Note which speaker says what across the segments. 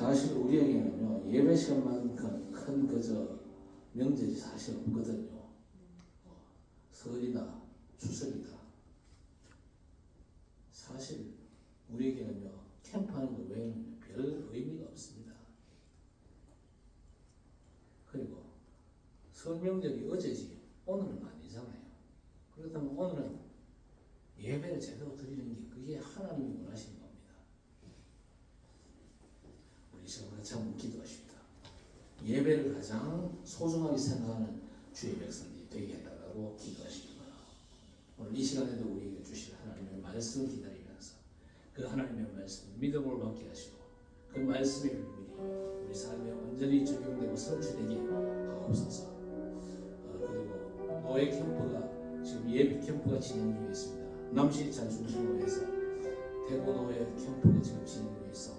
Speaker 1: 사실 우리에게는요, 예배 시간만큼 큰 그저 명절이 사실 없거든요. 설이나 추석이다. 사실 우리에게는요, 캠프하는 것 외에는 별 의미가 없습니다. 그리고 설 명절이 어제지 오늘은 아니잖아요. 그렇다면 오늘은 예배를 제대로 드리는 게 그게 하나님이 원하시는 겁니다. 우리 시간 같이 한번 기도하십니다. 예배를 가장 소중하게 생각하는 주의 백성들이 되게 해달라고 기도하십니다. 오늘 이 시간에도 우리에게 주실 하나님의 말씀을 기다리면서 그 하나님의 말씀을 믿음으로 받게 하시고 그 말씀의 비밀이 우리 삶에 완전히 적용되고 성취되게 하옵소서. 그리고 노예 캠프가 지금 예비 캠프가 진행 중에 있습니다. 남시찬 중심으로해서 대구 노예 캠프가 지금 진행 중에 있어.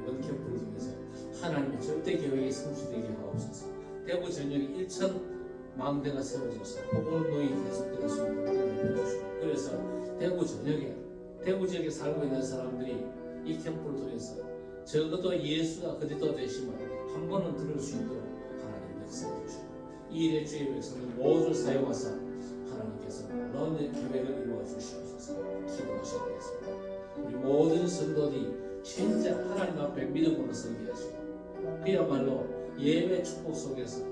Speaker 1: 이번 캠프를 통해서 하나님의 절대 계획이 성취되게 하옵소서. 대구 전역에 1천 망대가 세워져서 복음 노예 계속될 수 있도록 해주시고, 그래서 대구 지역에 살고 있는 사람들이 이 캠프를 통해서 적어도 예수가 그리스도 되심을 한 번은 들을 수 있도록 하나님 역사해 주시고, 이 일에 주의 백성을 모두 사용하사 하나님께서 놀라운 계획을 이루어 주시옵소서. 기도하셔야 되겠습니다. 우리 모든 성도들이 진짜 하나님 앞에 믿음으로 서게 하시고, 그야말로 예배 축복 속에서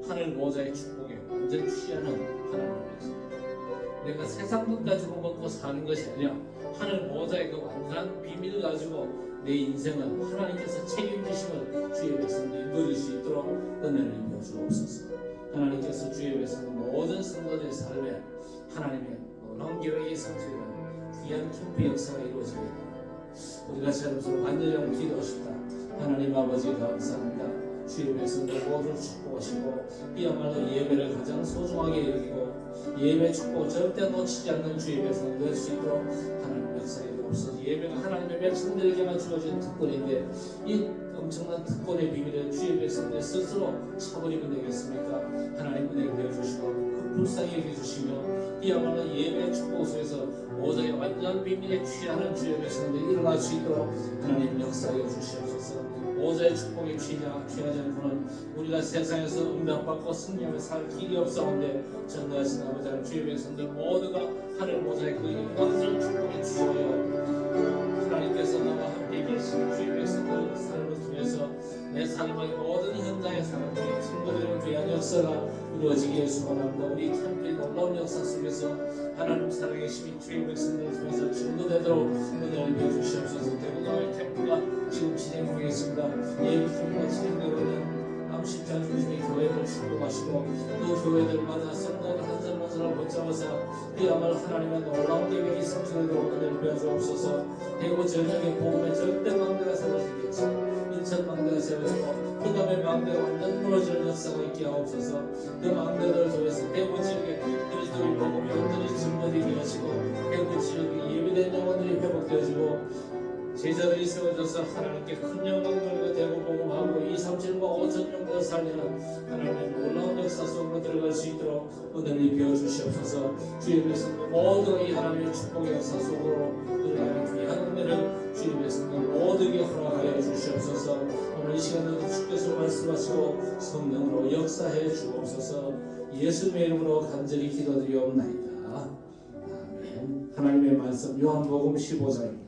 Speaker 1: 하늘 보좌의 축복에 완전 취하는 하나님의 백성입니다. 내가 세상 것 가지고 먹고 사는 것이 아니라 하늘 보좌의 그 완전한 비밀을 가지고 내 인생은 하나님께서 책임지심을 주의 백성들이 누릴 수 있도록 은혜를 입혀 주옵소서. 하나님께서 주의 백성 모든 성도들의 삶에 하나님의 놀라운 계획이 성취되는 귀한 캠프 역사가 이루어지게 됩니다. 우리가 서로 간절히 한번 기도하십니다. 하나님 아버지 감사합니다. 주의 백성들 모두를 축복하시고 이야말로 예배를 가장 소중하게 여기고 예배 축복 절대 놓치지 않는 주의 백성들 될 수 있도록 하나님 역사에 주옵소서. 예배가 하나님의 백성들에게만 주어진 특권인데 이 엄청난 특권의 비밀을 주의 백성들 스스로 차버리면 되겠습니까? 하나님 은혜 베어주시고 그 불쌍히 여겨주시며 이야말로 예배 축복 속에서 모두의 완전 비밀에 취하는 주의 백성들이 일어날 수 있도록 하나님 역사해 주시옵소서. 모자의 축복에 취하지 않고는 우리가 세상에서 응답받고 승리하며 살 길이 없사온데 전능하신 아버지 하나님 주의 백성들 모두가 하늘 모자의 그 영광스러운 축복에 취하여 하나님께서 나와 함께 계신 주의 백성들 삶을 통해서 내 삶의 모든 현장의 사람들이 친구들을 위한 역사가 이루어지기에 소원합니다. 우리 캠프의 놀라운 역사 속에서 하나님 살아계심이 주의 백성들을 통해서 증거되도록 은혜를 베어주시옵소서. 대구강의 캠프가 지금 진행되고 있습니다. 예비 캠프가 진행되고 있는 남십자 중심의 교회를 축복하시고 그 교회들마다 성도들 한 사람 한 사람 붙잡아서 그야말로 하나님의 놀라운 계획이 성취되도록 은혜를 베어주옵소서. 대구 전역의 복음의 절대 망대가 세워지겠지. 인천 망대가 세워지고 그다음에 망대가 완전 무너지는 역사가 있게 하옵소서. 그 망대들을 통해서 대구 지역에 그리스도의 복음이 온전히 증거되게 하시고 대구 지역에 예비된 영혼들이 회복되어지고 제자들이 세워져서 하나님께 큰 영광 돌리고 대구 복음하고 237과 5천 명도 살리는 하나님의 놀라운 역사 속으로 들어갈 수 있도록 은혜를 베어주시옵소서. 주의 백성들 모두가 이 하나님의 축복의 역사 속으로 들어가는 귀한 은혜를 주의 백성들 모두에게 허락하여 주시옵소서. 오늘 이 시간에도 주께서 말씀하시고 성령으로 역사해 주옵소서. 예수님의 이름으로 간절히 기도드리옵나이다. 아멘. 하나님의 말씀 요한복음 15장입니다.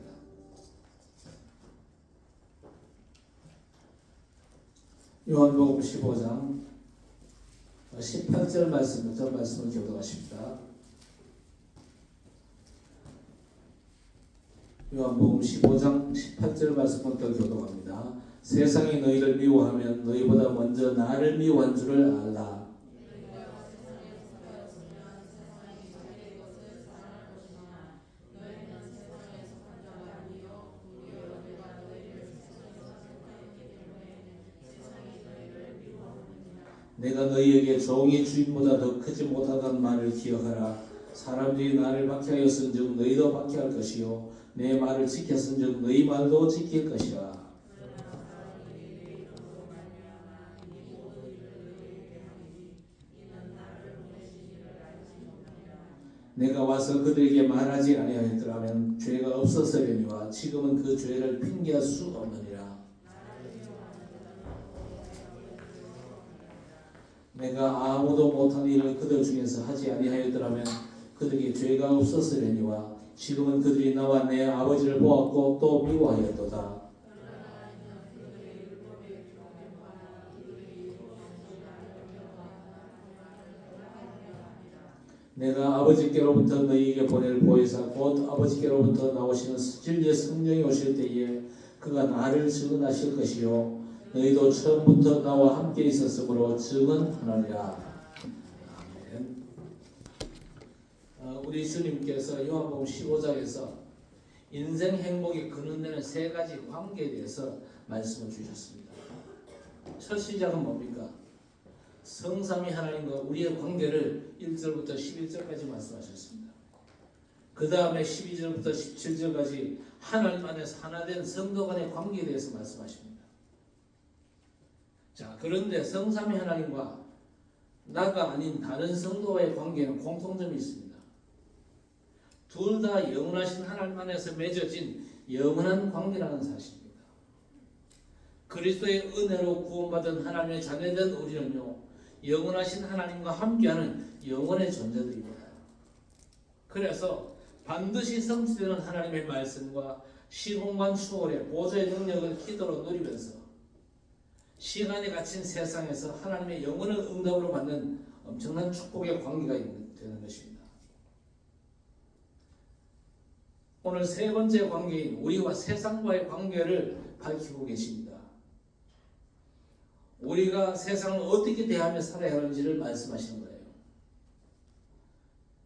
Speaker 1: 요한복음 15장 18절 말씀부터 말씀을 교독하십니다. 요한복음 15장 18절 말씀부터 교독합니다. 세상이 너희를 미워하면 너희보다 먼저 나를 미워한 줄을 알라. 내가 너희에게 종이 주인보다 더 크지 못하다는 말을 기억하라. 사람들이 나를 박해하였은즉 너희도 박해할 것이요 내 말을 지켰은즉 너희 말도 지킬 것이라. 내가 와서 그들에게 말하지 아니하였더라면 죄가 없었으려니와 지금은 그 죄를 핑계할 수 없느니라. 내가 아무도 못한 일을 그들 중에서 하지 아니하였더라면 그들에게 죄가 없었으려니와 지금은 그들이 나와 내 아버지를 보았고 또 미워하였도다. 내가 아버지께로부터 너희에게 보낼 보혜사 곧 아버지께로부터 나오시는 진리의 성령이 오실 때에 그가 나를 증언하실 것이요 너희도 처음부터 나와 함께 있었으므로 증언하느니라. 아멘. 우리 주님께서 요한복음 15장에서 인생 행복이 근원되는 세 가지 관계에 대해서 말씀을 주셨습니다. 첫 시작은 뭡니까? 성삼위 하나님과 우리의 관계를 1절부터 11절까지 말씀하셨습니다. 그 다음에 12절부터 17절까지 하나님 안에서 하나된 성도 간의 관계에 대해서 말씀하십니다. 자, 그런데 성삼위 하나님과 나가 아닌 다른 성도와의 관계는 공통점이 있습니다. 둘 다 영원하신 하나님 안에서 맺어진 영원한 관계라는 사실입니다. 그리스도의 은혜로 구원받은 하나님의 자녀된 우리는요, 영원하신 하나님과 함께하는 영원의 존재들입니다. 그래서 반드시 성취되는 하나님의 말씀과 시공간 추월의 보좌의 능력을 기도로 누리면서 시간에 갇힌 세상에서 하나님의 영원한 응답으로 받는 엄청난 축복의 관계가 되는 것입니다. 오늘 세 번째 관계인 우리와 세상과의 관계를 밝히고 계십니다. 우리가 세상을 어떻게 대하며 살아야 하는지를 말씀하시는 거예요.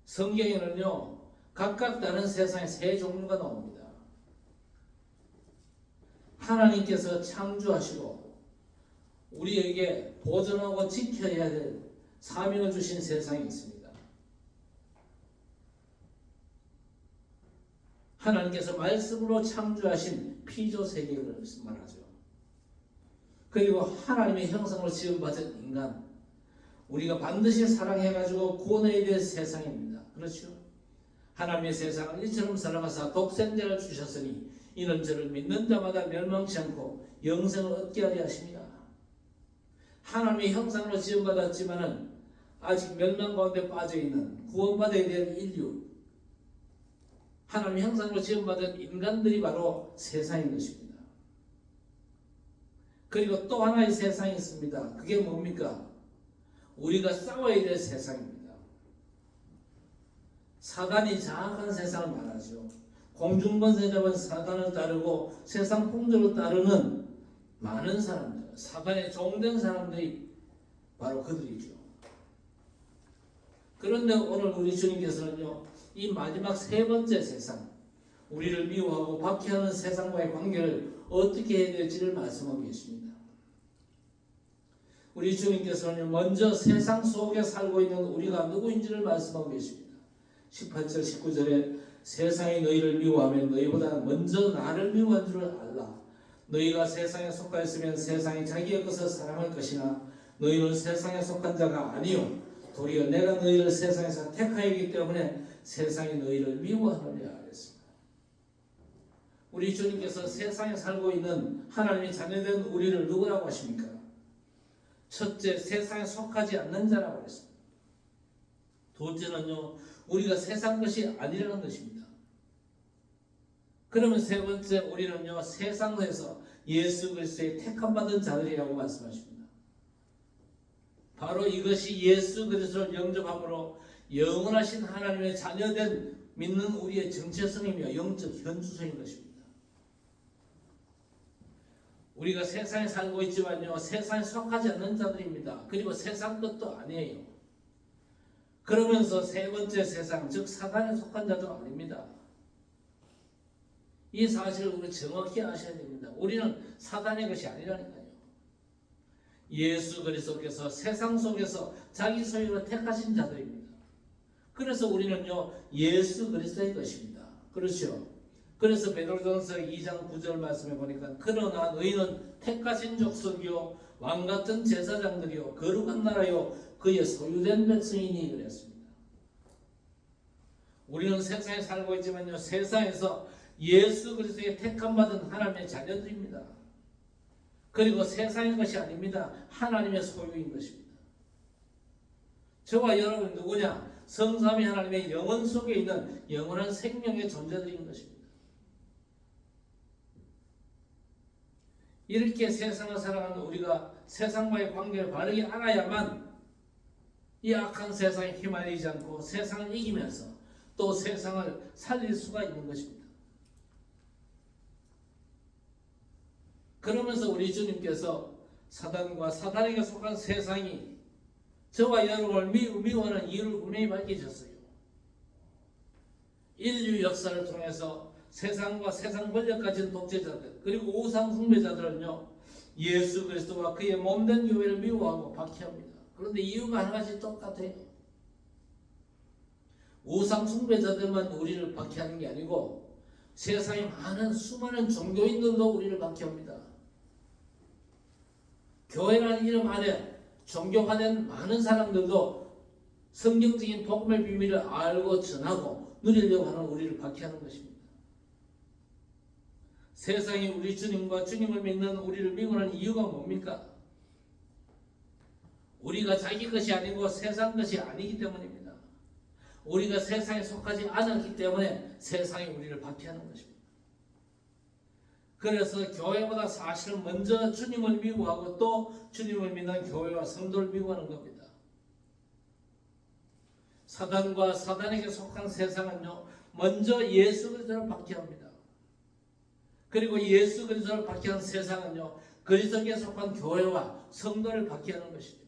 Speaker 1: 성경에는요, 각각 다른 세상의 세 종류가 나옵니다. 하나님께서 창조하시고 우리에게 보존하고 지켜야 될 사명을 주신 세상이 있습니다. 하나님께서 말씀으로 창조하신 피조 세계를 말하죠. 그리고 하나님의 형상으로 지음받은 인간, 우리가 반드시 사랑해가지고 구원해야 될 세상입니다. 그렇죠? 하나님의 세상을 이처럼 사랑하사 독생자를 주셨으니 이는 저를 믿는 자마다 멸망치 않고 영생을 얻게 하려 하십니다. 하나님의 형상으로 지음받았지만은 아직 멸망 가운데 빠져있는 구원받아야 될 인류, 하나님의 형상으로 지음받은 인간들이 바로 세상인 것입니다. 그리고 또 하나의 세상이 있습니다. 그게 뭡니까? 우리가 싸워야 될 세상입니다. 사단이 장악한 세상을 말하죠. 공중권세 잡은 사단을 따르고 세상 풍조를 따르는 많은 사람들, 사단의 종된 사람들이 바로 그들이죠. 그런데 오늘 우리 주님께서는요, 이 마지막 세 번째 세상, 우리를 미워하고 박해하는 세상과의 관계를 어떻게 해야 될지를 말씀하고 계십니다. 우리 주님께서는 먼저 세상 속에 살고 있는 우리가 누구인지를 말씀하고 계십니다. 18절 19절에 세상이 너희를 미워하면 너희보다 먼저 나를 미워한 줄을 알라. 너희가 세상에 속하였으면 세상이 자기의 것을 사랑할 것이나 너희는 세상에 속한 자가 아니요 도리어 내가 너희를 세상에서 택하였기 때문에 세상이 너희를 미워하느냐 하였습니다. 우리 주님께서 세상에 살고 있는 하나님의 자녀된 우리를 누구라고 하십니까? 첫째, 세상에 속하지 않는 자라고 했습니다. 둘째는요, 우리가 세상 것이 아니라는 것입니다. 그러면 세 번째, 우리는요, 세상에서 예수 그리스도의 택함받은 자들이라고 말씀하십니다. 바로 이것이 예수 그리스도를 영접함으로 영원하신 하나님의 자녀된 믿는 우리의 정체성이며 영적 현주소인 것입니다. 우리가 세상에 살고 있지만요, 세상에 속하지 않는 자들입니다. 그리고 세상 것도 아니에요. 그러면서 세 번째 세상, 즉 사단에 속한 자도 아닙니다. 이 사실을 우리 정확히 아셔야 됩니다. 우리는 사단의 것이 아니라니까요. 예수 그리스도께서 세상 속에서 자기 소유로 택하신 자들입니다. 그래서 우리는요, 예수 그리스도의 것입니다. 그렇죠? 그래서 베드로전서 2장 9절 말씀해 보니까 그러나 너희는 택하신 족속이요 왕같은 제사장들이요 거룩한 나라요 그의 소유된 백성이니 그랬습니다. 우리는 세상에 살고 있지만요, 세상에서 예수 그리스도의 택함받은 하나님의 자녀들입니다. 그리고 세상의 것이 아닙니다. 하나님의 소유인 것입니다. 저와 여러분 누구냐? 성삼위 하나님의 영혼 속에 있는 영원한 생명의 존재들인 것입니다. 이렇게 세상을 살아가는 우리가 세상과의 관계를 바르게 알아야만 이 악한 세상에 휘말리지 않고 세상을 이기면서 또 세상을 살릴 수가 있는 것입니다. 그러면서 우리 주님께서 사단과 사단에게 속한 세상이 저와 여러분을 미워하는 이유를 분명히 밝히셨어요. 인류 역사를 통해서 세상과 세상 권력 가진 독재자들 그리고 우상 숭배자들은요, 예수 그리스도와 그의 몸된 교회를 미워하고 박해합니다. 그런데 이유가 한 가지 똑같아요. 우상 숭배자들만 우리를 박해하는 게 아니고 세상에 많은 수많은 종교인들도 우리를 박해합니다. 교회라는 이름 아래 종교화된 많은 사람들도 성경적인 복음의 비밀을 알고 전하고 누리려고 하는 우리를 박해하는 것입니다. 세상이 우리 주님과 주님을 믿는 우리를 미워하는 이유가 뭡니까? 우리가 자기 것이 아니고 세상 것이 아니기 때문입니다. 우리가 세상에 속하지 않았기 때문에 세상이 우리를 박해하는 것입니다. 그래서 교회보다 사실 먼저 주님을 미워하고 또 주님을 믿는 교회와 성도를 미워하는 겁니다. 사단과 사단에게 속한 세상은요, 먼저 예수 그리스도를 박해합니다. 그리고 예수 그리스도를 박해한 세상은요, 그리스도께 속한 교회와 성도를 박해하는 것이죠.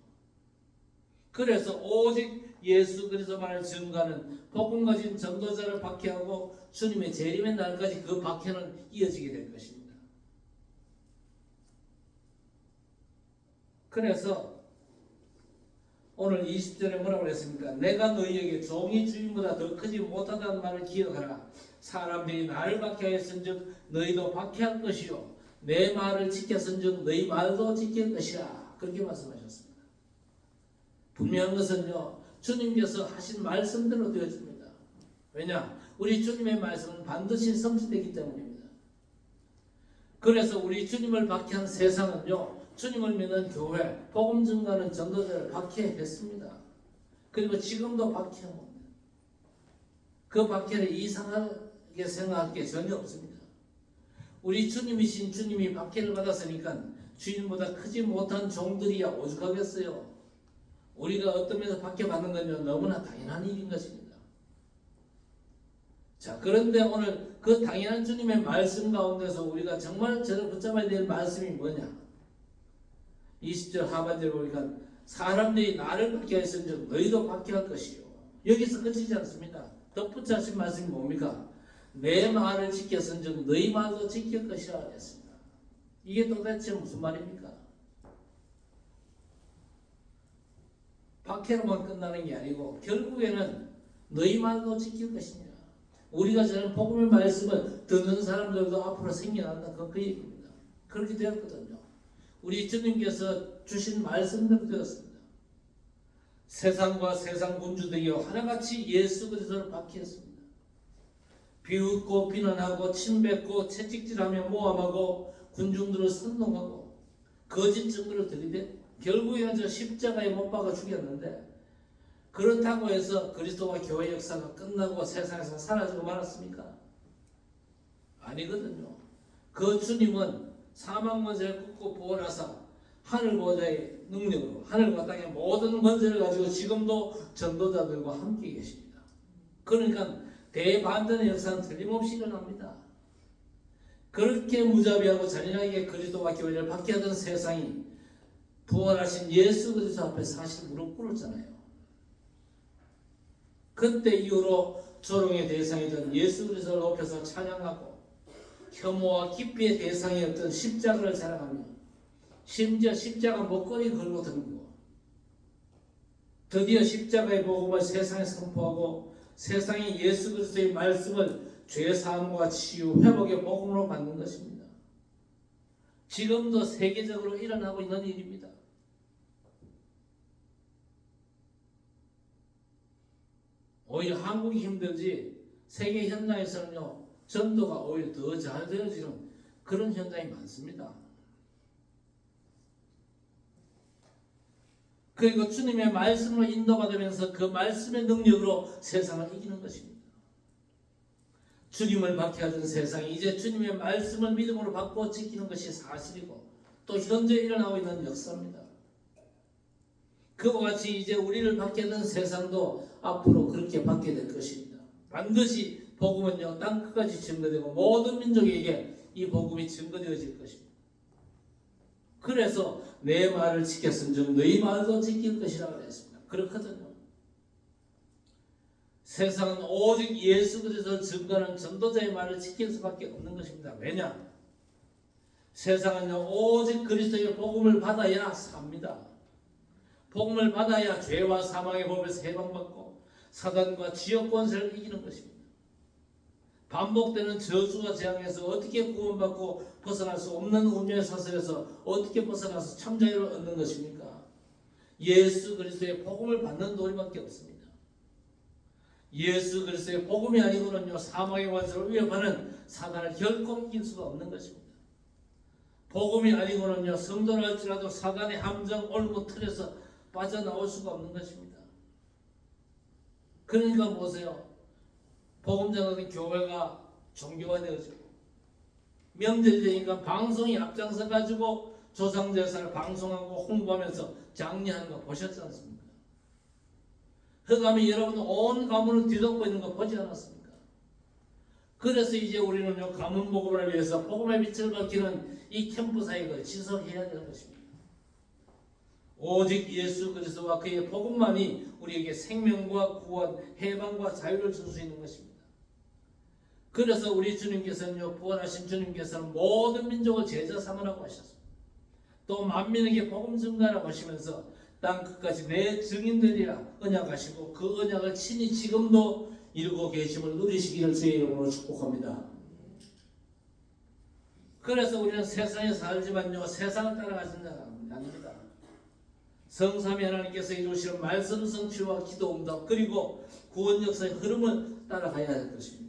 Speaker 1: 그래서 오직 예수 그리스도만을 증거하는 복음 가진 전도자를 박해하고 주님의 재림의 날까지 그 박해는 이어지게 될 것입니다. 그래서 오늘 20절에 뭐라고 그랬습니까? 내가 너희에게 종이 주인보다 더 크지 못하다는 말을 기억하라. 사람들이 나를 박해하였은즉 너희도 박해할 것이요 내 말을 지켰은즉 너희 말도 지킬 것이라. 그렇게 말씀하셨습니다. 분명한 것은요, 주님께서 하신 말씀대로 되어집니다. 왜냐? 우리 주님의 말씀은 반드시 성취되기 때문입니다. 그래서 우리 주님을 박해한 세상은요, 주님을 믿는 교회, 복음 증거하는 전도자를 박해했습니다. 그리고 지금도 박해합니다. 그 박해를 이상하게 생각할 게 전혀 없습니다. 우리 주님이신 주님이 박해를 받았으니까 주인보다 크지 못한 종들이야 오죽하겠어요. 우리가 어떤 면에서 박해받는 건요 너무나 당연한 일인 것입니다. 자, 그런데 오늘 그 당연한 주님의 말씀 가운데서 우리가 정말 저를 붙잡아야 될 말씀이 뭐냐? 20절 하반절에 보니까 사람들이 나를 박해하였은즉 너희도 박해할 것이요. 여기서 끝이지 않습니다. 덧붙여진 말씀이 뭡니까? 내 말을 지켰은즉 너희 말도 지킬 것이라 했습니다. 이게 도대체 무슨 말입니까? 박해로만 끝나는 게 아니고 결국에는 너희 말도 지킬 것이냐. 우리가 저는 복음의 말씀을 듣는 사람들도 앞으로 생겨난다. 그 얘기입니다. 그렇게 되었거든요. 우리 주님께서 주신 말씀대로 되었습니다. 세상과 세상 군주들이 하나같이 예수 그리스도를 박해했습니다. 비웃고 비난하고 침뱉고 채찍질하며 모함하고 군중들을 선동하고 거짓 증거를 들이대 결국에는 저 십자가에 못 박아 죽였는데 그렇다고 해서 그리스도와 교회 역사가 끝나고 세상에서 사라지고 말았습니까? 아니거든요. 그 주님은 사망 권세를 꺾고 부활하사 하늘 보좌의 능력으로 하늘과 땅의 모든 권세를 가지고 지금도 전도자들과 함께 계십니다. 그러니까 대반전의 역사는 틀림없이 일어납니다. 그렇게 무자비하고 잔인하게 그리스도와 교회를 박해하던 세상이 부활하신 예수 그리스도 앞에 사실 무릎 꿇었잖아요. 그때 이후로 조롱의 대상이던 예수 그리스도를 높여서 찬양하고 혐오와 기피의 대상이었던 십자가를 자랑하며 심지어 십자가 목걸이 걸고 다니고 드디어 십자가의 복음을 세상에 선포하고 세상이 예수 그리스도의 말씀을 죄사함과 치유, 회복의 복음으로 받는 것입니다. 지금도 세계적으로 일어나고 있는 일입니다. 오히려 한국이 힘들지 세계 현장에서는요 전도가 오히려 더 잘 되어지는 그런 현장이 많습니다. 그리고 주님의 말씀으로 인도받으면서 그 말씀의 능력으로 세상을 이기는 것입니다. 주님을 박해하던 세상이 이제 주님의 말씀을 믿음으로 받고 지키는 것이 사실이고 또 현재 일어나고 있는 역사입니다. 그와 같이 이제 우리를 박해하던 세상도 앞으로 그렇게 받게 될 것입니다. 반드시 복음은요 땅 끝까지 증거되고 모든 민족에게 이 복음이 증거되어질 것입니다. 그래서 내 말을 지켰은즉 너희 말도 지킬 것이라고 했습니다. 그렇거든요. 세상은 오직 예수 그리스도를 증거하는 전도자의 말을 지킬 수밖에 없는 것입니다. 왜냐? 세상은요 오직 그리스도의 복음을 받아야 삽니다. 복음을 받아야 죄와 사망의 법에서 해방받고 사단과 지역 권세를 이기는 것입니다. 반복되는 저주와 재앙에서 어떻게 구원받고 벗어날 수 없는 운명의 사슬에서 어떻게 벗어나서 참자유를 얻는 것입니까? 예수 그리스도의 복음을 받는 도리밖에 없습니다. 예수 그리스도의 복음이 아니고는요 사망의 권세를 위협하는 사단을 결코 이길 수가 없는 것입니다. 복음이 아니고는요 성도를 할지라도 사단의 함정 올무 틀에서 빠져나올 수가 없는 것입니다. 그러니까 보세요. 복음 전하는 교회가 종교가 되어지고 명절이 되니까 방송이 앞장서 가지고 조상제사를 방송하고 홍보하면서 장려하는 거 보셨지 않습니까? 흑암이 여러분 온 가문을 뒤덮고 있는 거 보지 않았습니까? 그래서 이제 우리는요 가문 복음을 위해서 복음의 빛을 밝히는 이 캠프 사역을 지속해야 되는 것입니다. 오직 예수 그리스도와 그의 복음만이 우리에게 생명과 구원, 해방과 자유를 줄 수 있는 것입니다. 그래서 우리 주님께서는요 부활하신 주님께서는 모든 민족을 제자 삼으라고 하셨습니다. 또 만민에게 복음 증가라고 하시면서 땅 끝까지 내 증인들이라 언약하시고 그 언약을 친히 지금도 이루고 계심을 누리시기를 주의 이름으로 축복합니다. 그래서 우리는 세상에 살지만요 세상을 따라가는 자가 아닙니다. 성삼위 하나님께서 이루시는 말씀 성취와 기도 응답 그리고 구원 역사의 흐름을 따라가야 할 것입니다.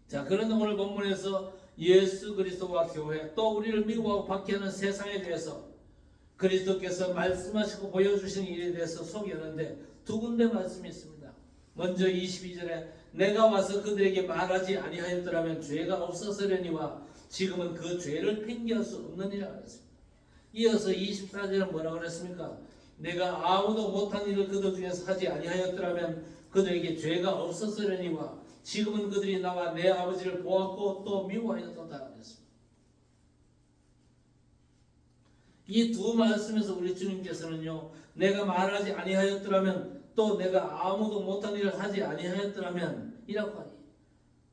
Speaker 1: 자, 그런데 오늘 본문에서 예수 그리스도와 교회 또 우리를 미워하고 박해하는 세상에 대해서 그리스도께서 말씀하시고 보여주신 일에 대해서 소개하는데 두 군데 말씀이 있습니다. 먼저 22절에 내가 와서 그들에게 말하지 아니하였더라면 죄가 없었으려니와 지금은 그 죄를 핑계할 수 없느니라 그랬습니다. 이어서 24절은 뭐라고 그랬습니까? 내가 아무도 못한 일을 그들 중에서 하지 아니하였더라면 그들에게 죄가 없었으려니와 지금은 그들이 나와 내 아버지를 보았고 또 미워하였도다 그랬습니다. 이 두 말씀에서 우리 주님께서는요 내가 말하지 아니하였더라면 또 내가 아무도 못한 일을 하지 아니하였더라면 이라고 하니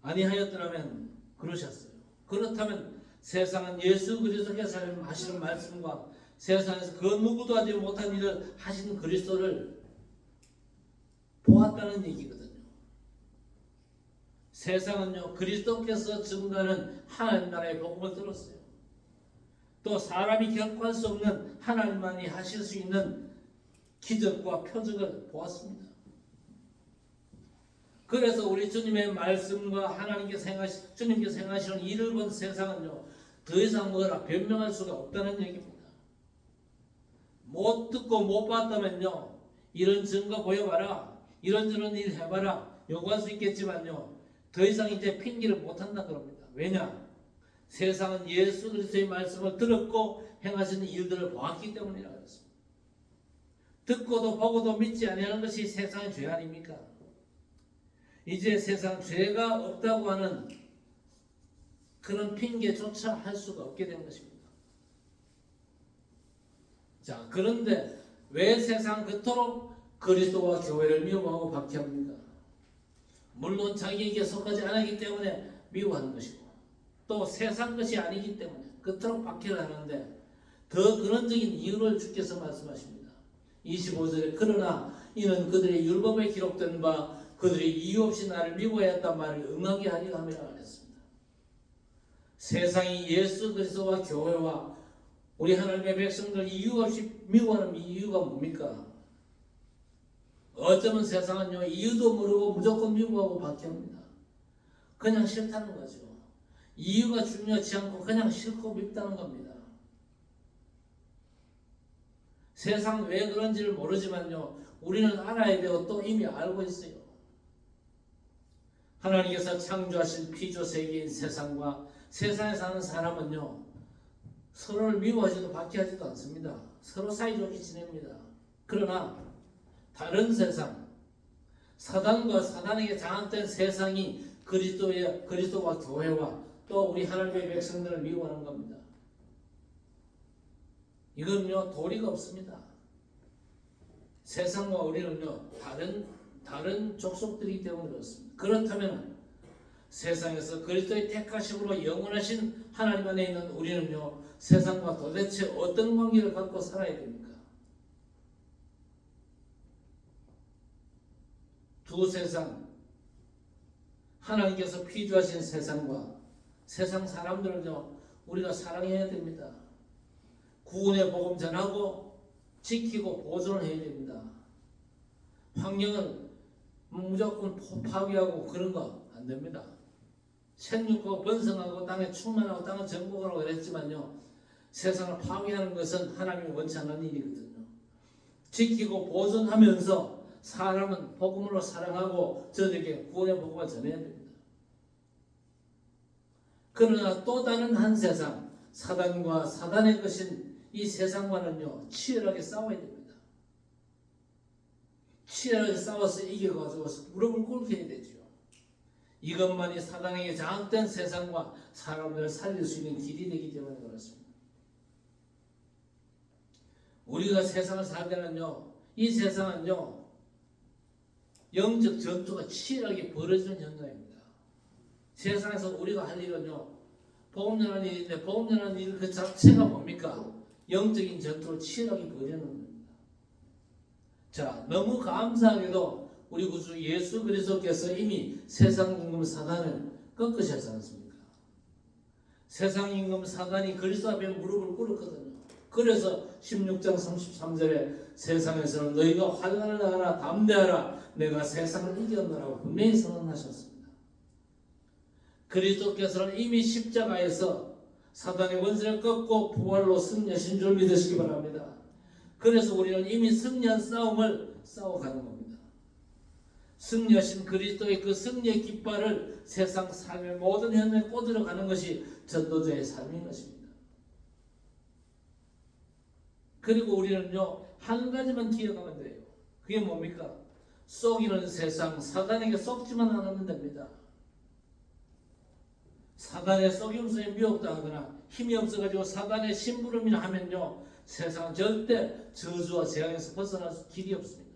Speaker 1: 아니하였더라면 그러셨어요. 그렇다면 세상은 예수 그리스도께서 하시는 말씀과 세상에서 그 누구도 하지 못한 일을 하시는 그리스도를 보았다는 얘기거든요. 세상은요 그리스도께서 증거하는 하나님 나라의 복음을 들었어요. 또 사람이 결코 할 수 없는 하나님만이 하실 수 있는 기적과 표적을 보았습니다. 그래서 우리 주님의 말씀과 주님께서 행하시는 일을 본 세상은요 더 이상 뭐라 변명할 수가 없다는 얘기입니다. 못 듣고 못 봤다면요 이런 증거 보여봐라 이런저런 일 해봐라 요구할 수 있겠지만요 더 이상 이제 핑계를 못한다 그럽니다. 왜냐? 세상은 예수 그리스도의 말씀을 들었고 행하시는 일들을 보았기 때문이라고 했습니다. 듣고도 보고도 믿지 아니하는 것이 세상의 죄 아닙니까? 이제 세상 죄가 없다고 하는 그런 핑계조차 할 수가 없게 된 것입니다. 자, 그런데 왜 세상 그토록 그리스도와 교회를 미워하고 박해합니까? 물론 자기에게 속하지 않았기 때문에 미워하는 것이고 또 세상 것이 아니기 때문에 그토록 박해를 하는데 더 근원적인 이유를 주께서 말씀하십니다. 25절에 그러나 이는 그들의 율법에 기록된 바 그들이 이유 없이 나를 미워했단 말을 응하게 하리라 함이라 했습니다. 세상이 예수 그리스도와 교회와 우리 하나님의 백성들 이유 없이 미워하는 이유가 뭡니까? 어쩌면 세상은요 이유도 모르고 무조건 미워하고 박해합니다. 그냥 싫다는 거죠. 이유가 중요하지 않고 그냥 싫고 밉다는 겁니다. 세상 왜 그런지를 모르지만요 우리는 알아야 되고 또 이미 알고 있어요. 하나님께서 창조하신 피조 세계인 세상과 세상에 사는 사람은요 서로를 미워하지도 박해하지도 않습니다. 서로 사이좋게 지냅니다. 그러나 다른 세상, 사단과 사단에게 장악된 세상이 그리스도와 교회와 또 우리 하나님의 백성들을 미워하는 겁니다. 이건요 도리가 없습니다. 세상과 우리는요 다른 족속들이기 때문에 그렇습니다. 그렇다면 세상에서 그리스도의 택하심으로 영원하신 하나님 안에 있는 우리는요 세상과 도대체 어떤 관계를 갖고 살아야 됩니까? 두 세상, 하나님께서 피조하신 세상과 세상 사람들은요 우리가 사랑해야 됩니다. 구원의 복음 전하고 지키고 보존을 해야 됩니다. 환경을 무조건 파괴하고 그런 거 안 됩니다. 생육하고 번성하고 땅에 충만하고 땅을 정복하라고 그랬지만요 세상을 파괴하는 것은 하나님이 원치 않는 일이거든요. 지키고 보존하면서 사람은 복음으로 사랑하고 저들에게 구원의 복음을 전해야 됩니다. 그러나 또 다른 한 세상, 사단과 사단의 것인 이 세상과는요 치열하게 싸워야 됩니다. 치열하게 싸워서 이겨가지고 무릎을 꿇게 해야 되죠. 이것만이 사단에게 장악된 세상과 사람들을 살릴 수 있는 길이 되기 때문에 그렇습니다. 우리가 세상을 살 때는요 이 세상은요 영적 전투가 치열하게 벌어지는 현장입니다. 세상에서 우리가 할 일은요 복음 전하는 일인데 복음 전하는 일 그 자체가 뭡니까? 영적인 전투를 치열하게 벌이는 겁니다. 자, 너무 감사하게도 우리 구주 예수 그리스도께서 이미 세상 임금 사단을 꺾으셨지 않습니까? 세상 임금 사단이 그리스도 앞에 무릎을 꿇었거든요. 그래서 16장 33절에 세상에서는 너희가 환난을 하라 담대하라 내가 세상을 이겼노라고 분명히 선언하셨습니다. 그리스도께서는 이미 십자가에서 사단의 원수를 꺾고 부활로 승리하신 줄 믿으시기 바랍니다. 그래서 우리는 이미 승리한 싸움을 싸워가는 겁니다. 승리하신 그리스도의 그 승리의 깃발을 세상 삶의 모든 현장에 꽂으러가는 것이 전도자의 삶인 것입니다. 그리고 우리는요 한 가지만 기억하면 돼요. 그게 뭡니까? 속이는 세상 사단에게 속지만 않으면 됩니다. 사단의 속임수에 미혹당하거나 힘이 없어가지고 사단의 심부름이나 하면요 세상은 절대 저주와 재앙에서 벗어날 길이 없습니다.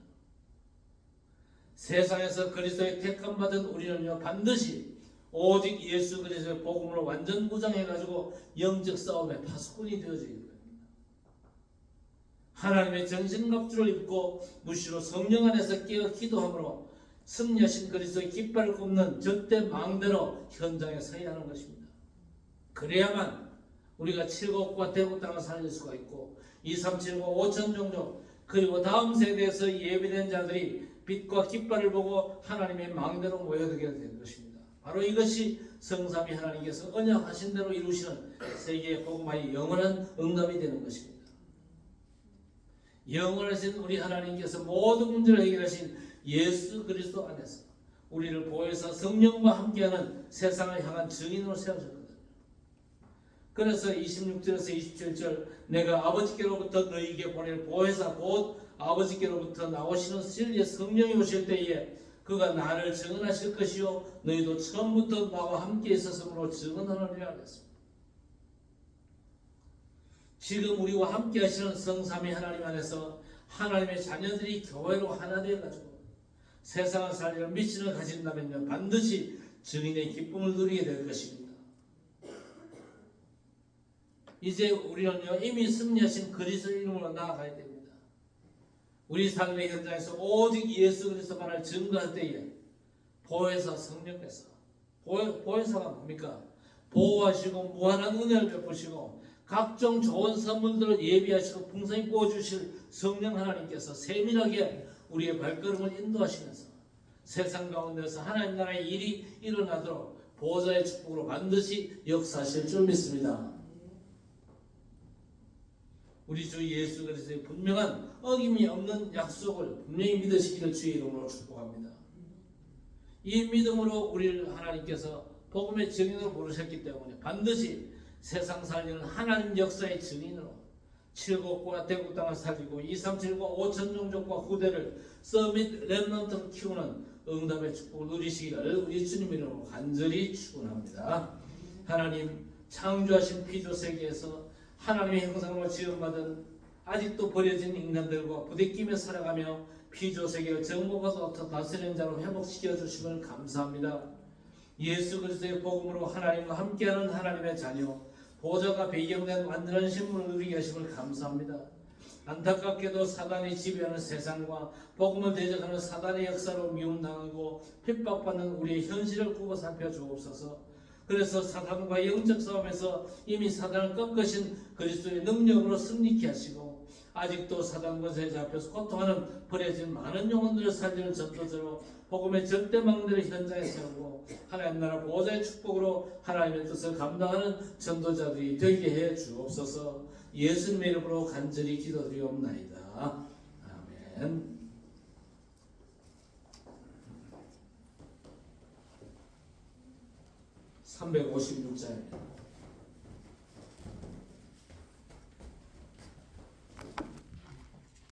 Speaker 1: 세상에서 그리스도의 택함 받은 우리는요 반드시 오직 예수 그리스도의 복음으로 완전 무장해가지고 영적 싸움의 파수꾼이 되어져야 됩니다. 하나님의 정신갑주를 입고 무시로 성령 안에서 깨어 기도함으로 승리하신 그리스도의 깃발을 꼽는 절대 망대로 현장에 서야 하는 것입니다. 그래야만 우리가 칠곡과 대구 땅을 살릴 수가 있고 237과 5천 종족 그리고 다음 세대에서 예비된 자들이 빛과 깃발을 보고 하나님의 망대로 모여들게 될 것입니다. 바로 이것이 성삼위 하나님께서 언약하신 대로 이루시는 세계의 복음화의 영원한 응답이 되는 것입니다. 영원하신 우리 하나님께서 모든 문제를 해결하신 예수 그리스도 안에서 우리를 보혜사 성령과 함께하는 세상을 향한 증인으로 세우셨거든요. 그래서 26절에서 27절 내가 아버지께로부터 너희에게 보낼 보혜사 곧 아버지께로부터 나오시는 진리의 성령이 오실 때에 그가 나를 증언하실 것이요 너희도 처음부터 나와 함께 있었으므로 증언하느니라 하셨습니다. 지금 우리와 함께 하시는 성삼위 하나님 안에서 하나님의 자녀들이 교회로 하나 되어가지고 세상을 살리는 미션을 가진다면요 반드시 증인의 기쁨을 누리게 될 것입니다. 이제 우리는요 이미 승리하신 그리스도의 이름으로 나아가야 됩니다. 우리 삶의 현장에서 오직 예수 그리스도만을 증거할 때에 보혜사 성령께서 보혜사가 뭡니까? 보호하시고 무한한 은혜를 베푸시고 각종 좋은 선물들을 예비하시고 풍성히 부어주실 성령 하나님께서 세밀하게 우리의 발걸음을 인도하시면서 세상 가운데서 하나님 나라의 일이 일어나도록 보호자의 축복으로 반드시 역사하실 줄 믿습니다. 우리 주 예수 그리스도의 분명한 어김이 없는 약속을 분명히 믿으시기를 주의 이름으로 축복합니다. 이 믿음으로 우리를 하나님께서 복음의 증인으로 부르셨기 때문에 반드시 세상 살리는 하나님 역사의 증인으로 칠곡과 대구 땅을 살리고 237과 5천 종족과 후대를 서밋 렘넌트로 키우는 응답의 축복을 누리시기를 우리 주님 이름으로 간절히 축원합니다. 하나님 창조하신 피조 세계에서 하나님의 형상으로 지음받은 아직도 버려진 인간들과 부대끼며 살아가며 피조 세계를 정복하고 다스리는 자로 회복시켜 주심을 감사합니다. 예수 그리스도의 복음으로 하나님과 함께하는 하나님의 자녀 보좌가 배경된 완전한 신분을 누리게 하심을 감사합니다. 안타깝게도 사단이 지배하는 세상과 복음을 대적하는 사단의 역사로 미움당하고 핍박받는 우리의 현실을 굽어 살펴 주옵소서. 그래서 사단과 영적 싸움에서 이미 사단을 꺾으신 그리스도의 능력으로 승리케 하시고 아직도 사단 권세에 잡혀서 고통하는 버려진 많은 영혼들을 살리는 전도자로 복음의 절대망대를 현장에 세우고 하나님 나라 보호자의 축복으로 하나님의 뜻을 감당하는 전도자들이 되게 해 주옵소서. 예수님의 이름으로 간절히 기도드리옵나이다. 아멘. 356장입니다.